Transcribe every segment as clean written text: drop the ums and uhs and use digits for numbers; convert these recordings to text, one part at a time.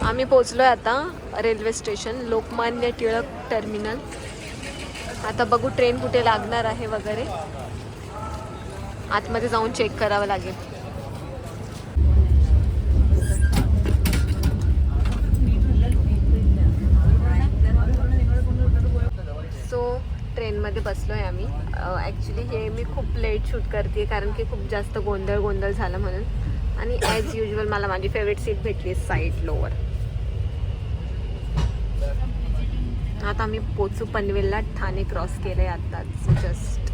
आम्ही पोचलोय आता railway station Lokmanya Tilak terminal. आता बघू ट्रेन कुठे लागणार आहे वगैरे. आतमध्ये जाऊन चेक करावं लागेल. सो ट्रेनमध्ये बसलो आहे आम्ही. ॲक्च्युली हे मी खूप लेट शूट करते कारण की खूप जास्त गोंधळ झाला म्हणून. आणि ॲज युजल मला माझी फेवरेट सीट भेटली साईड लोवर. आता आम्ही पोचू पनवेलला. ठाणे क्रॉस केलं आहे आत्ताच जस्ट.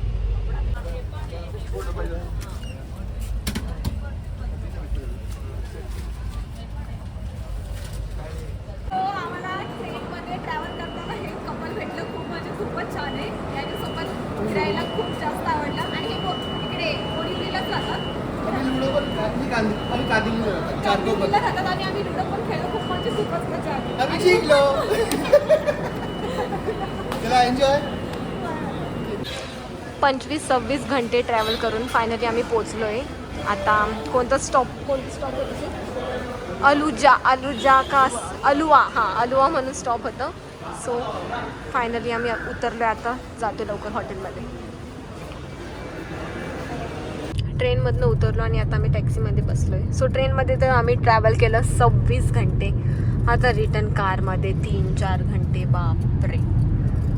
आम्हाला ट्रेनमध्ये ट्रॅव्हल करताना हे कपल भेटलं. खूप म्हणजे खूपच छान आहे. याच्यासोबत फिरायला खूप जास्त आवडलं. आणि हे इकडे बोरिवलीलाच राहतात. कांदिवलीला राहतात आणि आम्ही लुडो पण खेळलो. खूप म्हणजे खूपच मजा आली. आम्ही जिंकलो. चला एन्जॉय. 25-26 घंटे ट्रॅव्हल करून फायनली आम्ही पोचलो आहे. आता कोणतं स्टॉप होतं? अलुवा. हां, अलुवा म्हणून स्टॉप होतं. सो फायनली आम्ही उतरलो. आता जातो लवकर हॉटेलमध्ये. ट्रेनमधनं उतरलो आणि आता आम्ही टॅक्सीमध्ये बसलो आहे. सो ट्रेनमध्ये तर आम्ही ट्रॅव्हल केलं 26 घंटे. आता रिटर्न कारमध्ये 3-4 घंटे. बापरे.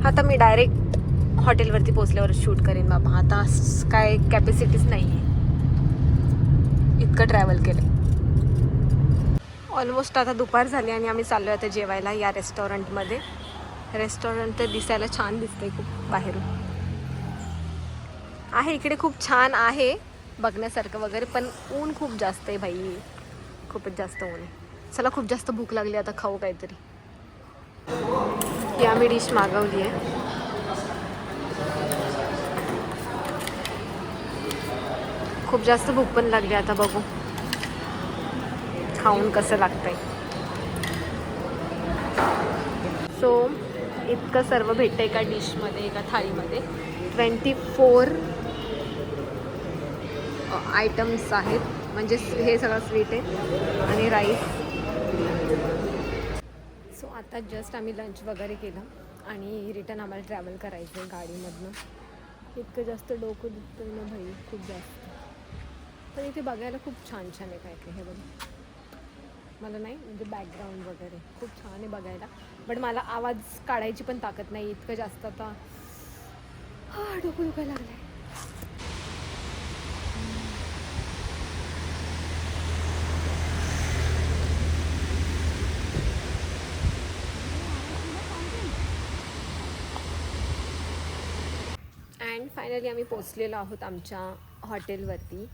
आता मी डायरेक्ट हॉटेलवरती पोचल्यावर शूट करेन बाबा. आता काय कॅपॅसिटीच नाही आहे. इतकं ट्रॅव्हल केलं. ऑलमोस्ट आता दुपार झाली आणि आम्ही चाललो आता जेवायला या रेस्टॉरंटमध्ये. रेस्टॉरंट तर दिसायला छान दिसतंय खूप बाहेरून. आहे इकडे खूप छान आहे बघण्यासारखं वगैरे, पण ऊन खूप जास्त आहे भाई. खूपच जास्त ऊन आहे. चला खूप जास्त भूक लागली, आता खाऊ काहीतरी. ही आम्ही डिश मागवली आहे. खूप जास्त भूक पण लागली. आता बघू खाऊन कसं लागतंय. सो इतकं सर्व भेटतं एका डिशमध्ये, एका थाळीमध्ये. 24 आयटम्स आहेत. म्हणजे हे सगळं स्वीट आहे आणि राईस. सो आता जस्ट आम्ही लंच वगैरे केलं आणि रिटर्न आम्हाला ट्रॅव्हल करायचं आहे गाडीमधनं. इतकं जास्त डोकं दुखतं ना भाई, खूप जास्त. पण इथे बघायला खूप छान छान आहे. काय हे बघा. मला नाही म्हणजे बॅकग्राऊंड वगैरे खूप छान आहे बघायला. बट मला आवाज काढायची पण ताकद नाही. इतकं जास्त आता डोकं दुखायला लागलं आहे. अँड फायनली आम्ही पोचलेलो आहोत आमच्या हॉटेलवरती.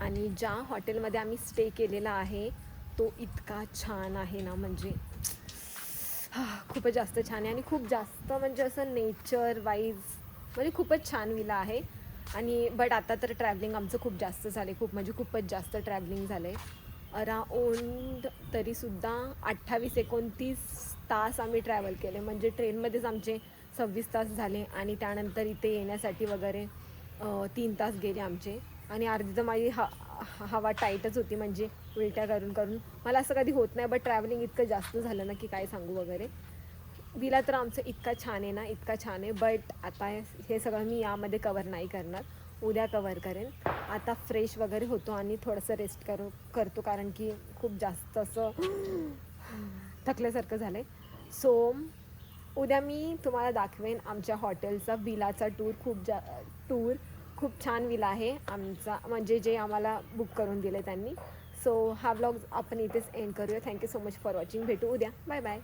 आणि ज्या हॉटेलमध्ये आम्ही स्टे केलेला आहे तो इतका छान आहे ना, म्हणजे खूपच जास्त छान आहे. आणि खूप जास्त म्हणजे असं नेचर वाईज म्हणजे खूपच छान विला आहे. आणि बट आता तर ट्रॅव्हलिंग आमचं खूप जास्त झालं आहे. खूप म्हणजे खूपच जास्त ट्रॅव्हलिंग झालं आहे. अराऊंड तरीसुद्धा 28-29 तास आम्ही ट्रॅव्हल केले. म्हणजे ट्रेनमध्येच आमचे 26 तास झाले. आणि त्यानंतर इथे येण्यासाठी वगैरे 3 तास गेले आमचे. आणि अर्धी तर माझी हवा टाईटच होती, म्हणजे उलट्या करून करून. मला असं कधी होत नाही, बट ट्रॅव्हलिंग इतकं जास्त झालं ना की काय सांगू वगैरे. विला तर आमचं इतका छान आहे ना, इतका छान आहे. बट आता हे सगळं मी यामध्ये कवर नाही करणार. उद्या कवर करेन. आता फ्रेश वगैरे होतो आणि थोडंसं रेस्ट करतो कारण की खूप जास्त असं थकल्यासारखं झालं आहे. सो उद्या मी तुम्हाला दाखवेन आमच्या हॉटेलचा विलाचा टूर. खूप छान विला आहे आमचा, म्हणजे जे आम्हाला बुक करून दिले त्यांनी. सो हा व्लॉग आपण इथेच एंड करूया. Thank you so much for watching. भेटू उद्या. Bye bye.